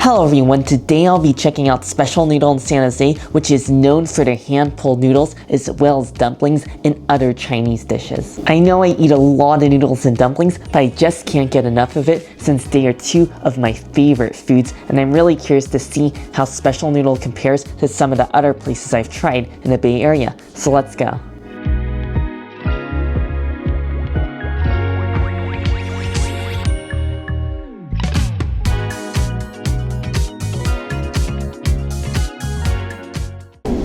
Hello everyone, today I'll be checking out Special Noodle in San Jose, which is known for their hand-pulled noodles as well as dumplings and other Chinese dishes. I know I eat a lot of noodles and dumplings, but I just can't get enough of it since they are two of my favorite foods, and I'm really curious to see how Special Noodle compares to some of the other places I've tried in the Bay Area. So let's go.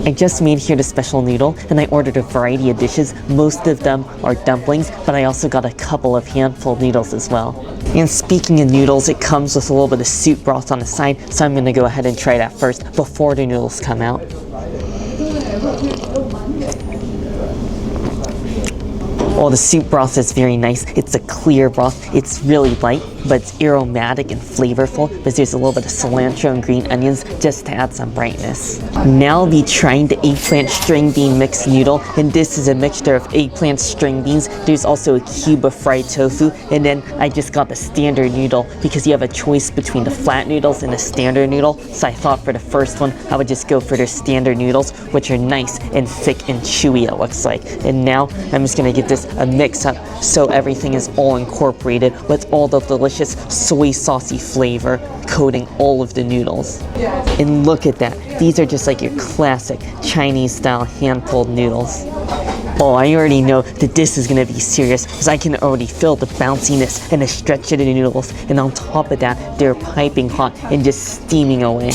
I just made here to Special Noodle and I ordered a variety of dishes. Most of them are dumplings, but I also got a couple of handful noodles as well. And speaking of noodles, it comes with a little bit of soup broth on the side, so I'm going to go ahead and try that first before the noodles come out. Oh, the soup broth is very nice. It's a clear broth. It's really light, but it's aromatic and flavorful because there's a little bit of cilantro and green onions just to add some brightness. Now I'll be trying the eggplant string bean mixed noodle, and this is a mixture of eggplant, string beans. There's also a cube of fried tofu, and then I just got the standard noodle because you have a choice between the flat noodles and the standard noodle. So I thought for the first one, I would just go for their standard noodles, which are nice and thick and chewy, it looks like. And now I'm just gonna give this a mix up so everything is all incorporated with all the delicious soy saucy flavor coating all of the noodles. And look at that, these are just like your classic Chinese style hand-pulled noodles. Oh, I already know that this is gonna be serious because I can already feel the bounciness and the stretch of the noodles, and on top of that they're piping hot and just steaming away.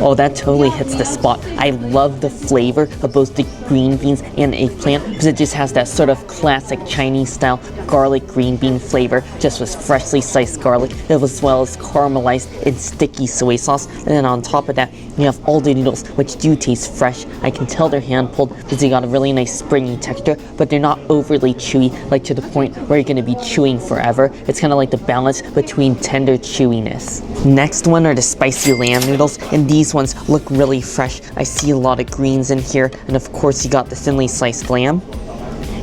Oh, that totally hits the spot. I love the flavor of both the green beans and the eggplant because it just has that sort of classic Chinese style garlic green bean flavor, just with freshly sliced garlic, as well as caramelized and sticky soy sauce. And then on top of that, you have all the noodles, which do taste fresh. I can tell they're hand pulled because they got a really nice springy texture, but they're not overly chewy, like to the point where you're gonna be chewing forever. It's kind of like the balance between tender chewiness. Next one are the spicy lamb noodles, and these ones look really fresh. I see a lot of greens in here, and of course you got the thinly sliced lamb.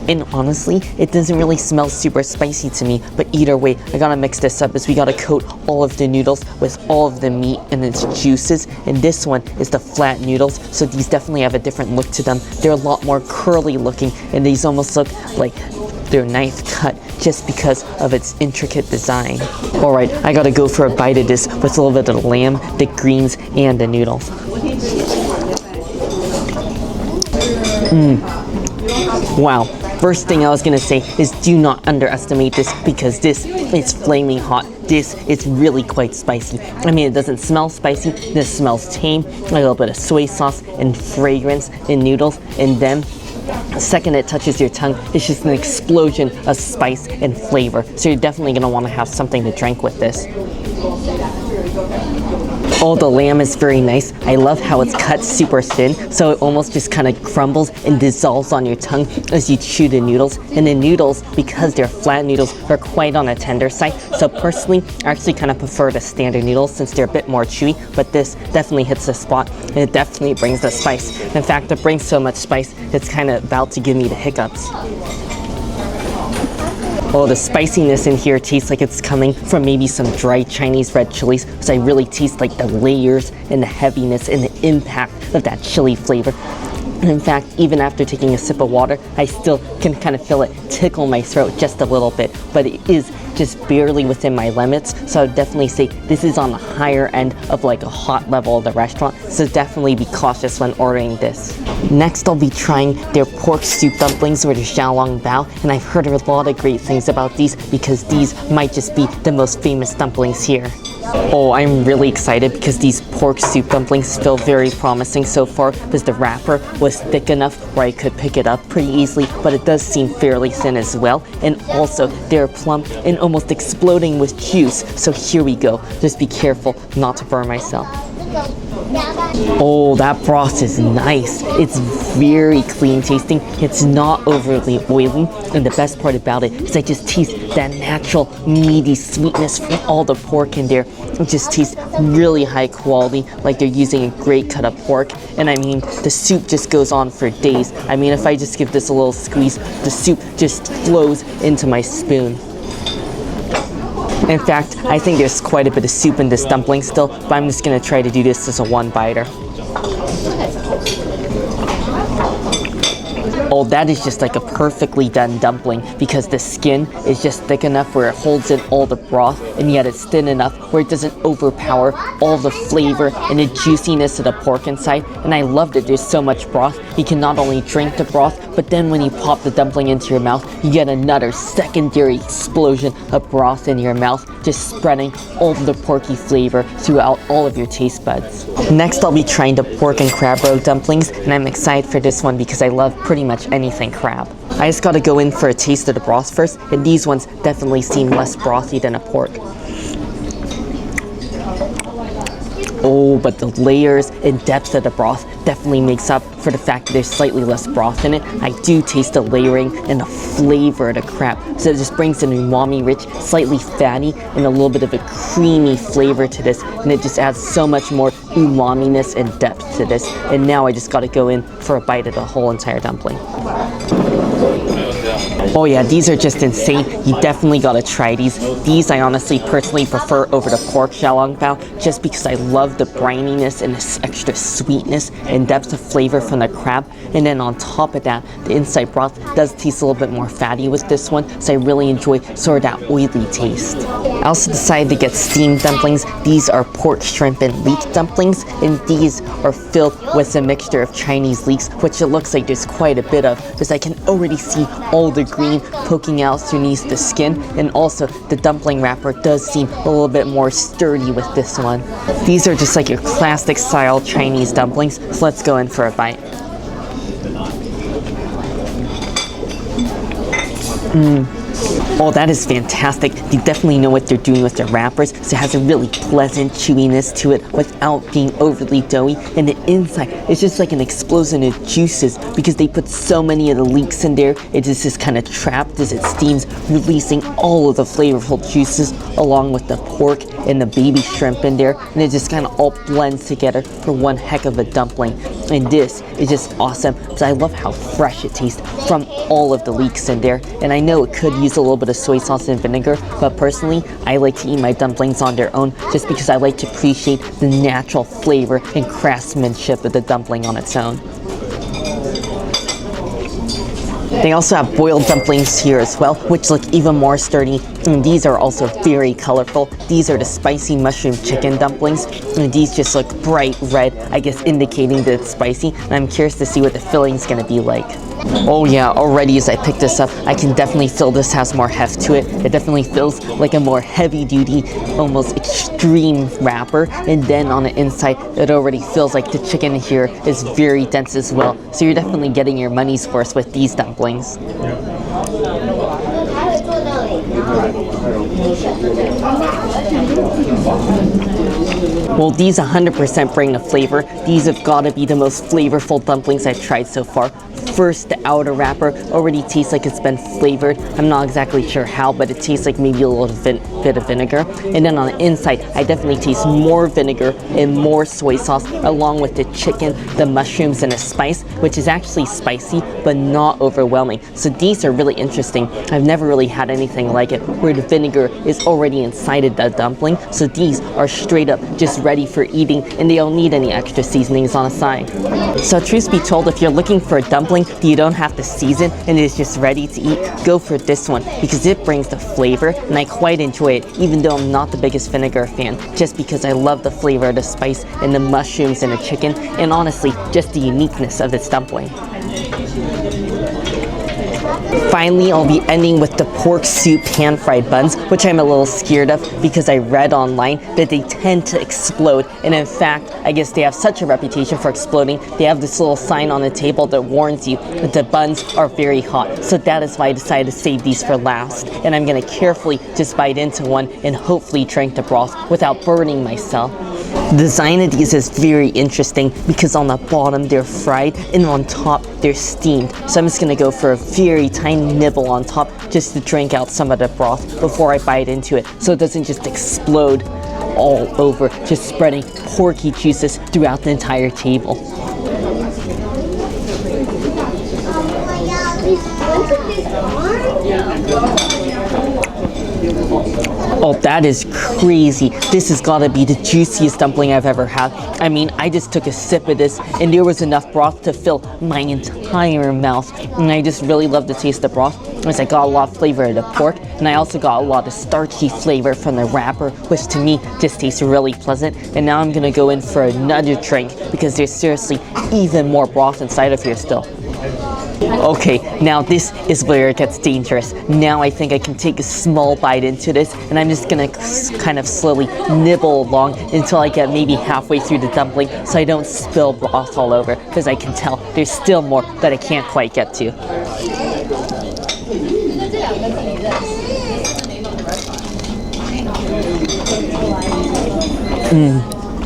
And honestly, it doesn't really smell super spicy to me, but either way, I gotta mix this up as we gotta coat all of the noodles with all of the meat and its juices. And this one is the flat noodles, so these definitely have a different look to them. They're a lot more curly looking, and these almost look like they're knife cut just because of its intricate design. Alright, I gotta go for a bite of this with a little bit of the lamb, the greens, and the noodles. Wow. First thing I was gonna say is do not underestimate this because this is flaming hot. This is really quite spicy. I mean, it doesn't smell spicy, this smells tame, a little bit of soy sauce and fragrance in noodles, and then the second it touches your tongue, it's just an explosion of spice and flavor. So you're definitely gonna wanna have something to drink with this. Oh, the lamb is very nice. I love how it's cut super thin, so it almost just kind of crumbles and dissolves on your tongue as you chew the noodles. And the noodles, because they're flat noodles, are quite on the tender side. So personally, I actually kind of prefer the standard noodles since they're a bit more chewy, but this definitely hits the spot, and it definitely brings the spice. In fact, it brings so much spice, it's kind of about to give me the hiccups. Oh, the spiciness in here tastes like it's coming from maybe some dried Chinese red chilies, because I really taste like the layers and the heaviness and the impact of that chili flavor. And in fact, even after taking a sip of water, I still can kind of feel it tickle my throat just a little bit, but it is just barely within my limits, so I would definitely say this is on the higher end of like a hot level of the restaurant, so definitely be cautious when ordering this. Next, I'll be trying their pork soup dumplings or the xiaolong bao, and I've heard a lot of great things about these because these might just be the most famous dumplings here. Oh, I'm really excited because these pork soup dumplings feel very promising so far because the wrapper was thick enough where I could pick it up pretty easily, but it does seem fairly thin as well, and also they're plump and almost exploding with juice. So here we go. Just be careful not to burn myself. Oh, that broth is nice. It's very clean tasting. It's not overly oily. And the best part about it is I just taste that natural meaty sweetness from all the pork in there. It just tastes really high quality, like they're using a great cut of pork. And I mean, the soup just goes on for days. I mean, if I just give this a little squeeze, the soup just flows into my spoon. In fact, I think there's quite a bit of soup in this dumpling still, but I'm just gonna try to do this as a one-biter. Oh, that is just like a perfectly done dumpling because the skin is just thick enough where it holds in all the broth, and yet it's thin enough where it doesn't overpower all the flavor and the juiciness of the pork inside. And I love that there's so much broth. You can not only drink the broth, but then when you pop the dumpling into your mouth, you get another secondary explosion of broth in your mouth, just spreading all of the porky flavor throughout all of your taste buds. Next, I'll be trying the pork and crab roe dumplings, and I'm excited for this one because I love pretty much anything crab. I just gotta go in for a taste of the broth first, and these ones definitely seem less brothy than a pork. Oh, but the layers and depth of the broth definitely makes up for the fact that there's slightly less broth in it. I do taste the layering and the flavor of the crab. So it just brings an umami rich, slightly fatty, and a little bit of a creamy flavor to this. And it just adds so much more umami-ness and depth to this. And now I just gotta go in for a bite of the whole entire dumpling. Oh yeah, these are just insane. You definitely gotta try these. These I honestly personally prefer over the pork xiaolongbao just because I love the brininess and this extra sweetness and depth of flavor from the crab. And then on top of that, the inside broth does taste a little bit more fatty with this one, so I really enjoy sort of that oily taste. I also decided to get steamed dumplings. These are pork, shrimp, and leek dumplings, and these are filled with a mixture of Chinese leeks, which it looks like there's quite a bit of, because I can already see all the green poking out underneath the skin, and also the dumpling wrapper does seem a little bit more sturdy with this one. These are just like your classic style Chinese dumplings, so let's go in for a bite. Oh, that is fantastic. They definitely know what they're doing with their wrappers, so it has a really pleasant chewiness to it without being overly doughy. And the inside is just like an explosion of juices because they put so many of the leeks in there. It is just kind of trapped as it steams, releasing all of the flavorful juices along with the pork and the baby shrimp in there. And it just kind of all blends together for one heck of a dumpling. And this is just awesome because I love how fresh it tastes from all of the leeks in there. And I know it could use a little bit of soy sauce and vinegar, but personally, I like to eat my dumplings on their own just because I like to appreciate the natural flavor and craftsmanship of the dumpling on its own. They also have boiled dumplings here as well, which look even more sturdy, and these are also very colorful. These are the spicy mushroom chicken dumplings, and these just look bright red, I guess indicating that it's spicy, and I'm curious to see what the filling's gonna be like. Oh yeah, already as I pick this up, I can definitely feel this has more heft to it. It definitely feels like a more heavy-duty, almost extreme wrapper. And then on the inside, it already feels like the chicken here is very dense as well. So you're definitely getting your money's worth with these dumplings. Well, these 100% bring the flavor. These have got to be the most flavorful dumplings I've tried so far. First, the outer wrapper already tastes like it's been flavored. I'm not exactly sure how, but it tastes like maybe a little bit of vinegar. And then on the inside, I definitely taste more vinegar and more soy sauce, along with the chicken, the mushrooms, and the spice, which is actually spicy, but not overwhelming. So these are really interesting. I've never really had anything like it, where the vinegar is already inside of the dumpling. So these are straight up just ready for eating, and they don't need any extra seasonings on the side. So truth be told, if you're looking for a dumpling that you don't have to season and is just ready to eat, go for this one because it brings the flavor, and I quite enjoy it, even though I'm not the biggest vinegar fan, just because I love the flavor of the spice and the mushrooms and the chicken, and honestly, just the uniqueness of this dumpling. Finally, I'll be ending with the pork soup pan-fried buns, which I'm a little scared of because I read online that they tend to explode. And in fact, I guess they have such a reputation for exploding. They have this little sign on the table that warns you that the buns are very hot. So that is why I decided to save these for last. And I'm going to carefully just bite into one and hopefully drink the broth without burning myself. The design of these is very interesting because on the bottom they're fried and on top they're steamed. So I'm just gonna go for a very tiny nibble on top just to drink out some of the broth before I bite into it so it doesn't just explode all over, just spreading porky juices throughout the entire table. Oh, that is crazy. This has got to be the juiciest dumpling I've ever had. I mean, I just took a sip of this and there was enough broth to fill my entire mouth. And I just really love the taste of broth because I got a lot of flavor of the pork and I also got a lot of starchy flavor from the wrapper, which to me just tastes really pleasant. And now I'm gonna go in for another drink because there's seriously even more broth inside of here still. Okay, now this is where it gets dangerous. Now I think I can take a small bite into this and I'm just gonna kind of slowly nibble along until I get maybe halfway through the dumpling so I don't spill broth all over, because I can tell there's still more that I can't quite get to.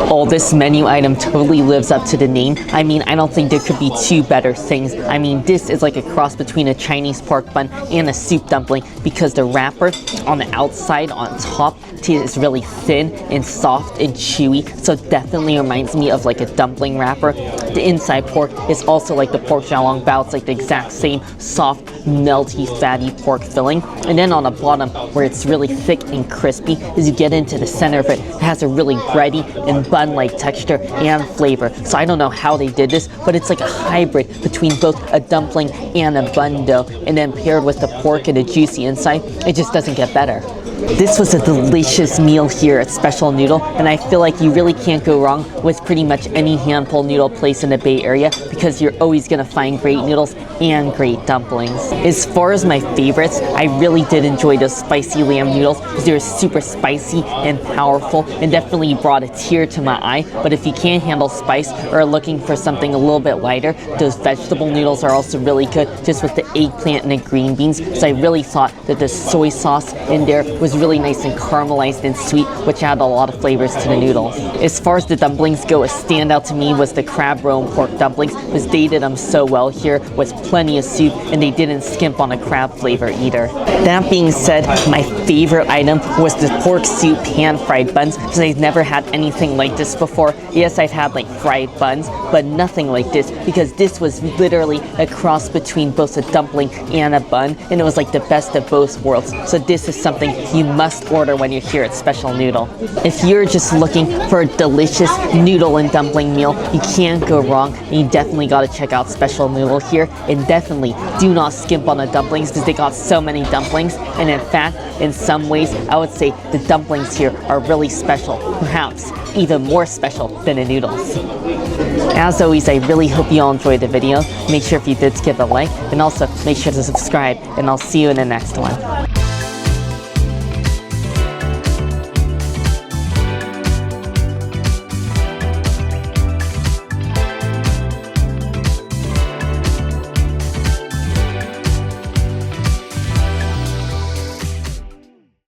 Oh, this menu item totally lives up to the name. I mean, I don't think there could be two better things. I mean, this is like a cross between a Chinese pork bun and a soup dumpling because the wrapper on the outside, on top, is really thin and soft and chewy. So it definitely reminds me of like a dumpling wrapper. The inside pork is also like the pork xiaolong bao. It's like the exact same soft, melty, fatty pork filling. And then on the bottom, where it's really thick and crispy, as you get into the center of it, it has a really bready and bun-like texture and flavor. So I don't know how they did this, but it's like a hybrid between both a dumpling and a bun dough, and then paired with the pork and the juicy inside, it just doesn't get better. This was a delicious meal here at Special Noodle, and I feel like you really can't go wrong with pretty much any hand-pulled noodle place in the Bay Area because you're always gonna find great noodles and great dumplings. As far as my favorites, I really did enjoy those spicy lamb noodles because they were super spicy and powerful and definitely brought a tear to my eye. But if you can't handle spice or are looking for something a little bit lighter, those vegetable noodles are also really good just with the eggplant and the green beans. So I really thought that the soy sauce in there was really nice and caramelized and sweet, which added a lot of flavors to the noodles. As far as the dumplings go, a standout to me was the crab roe and pork dumplings because they did them so well here with plenty of soup and they didn't skimp on the crab flavor either. That being said, my favorite item was the pork soup pan-fried buns because I've never had anything like this before. Yes, I've had like fried buns, but nothing like this because this was literally a cross between both a dumpling and a bun, and it was like the best of both worlds. So this is something you must order when you're here at Special Noodle. If you're just looking for a delicious noodle and dumpling meal, you can't go wrong. You definitely got to check out Special Noodle here, and definitely do not skimp on the dumplings because they got so many dumplings. And in fact, in some ways, I would say the dumplings here are really special, perhaps even more special than the noodles. As always, I really hope you all enjoyed the video. Make sure if you did, give a like, and also make sure to subscribe, and I'll see you in the next one.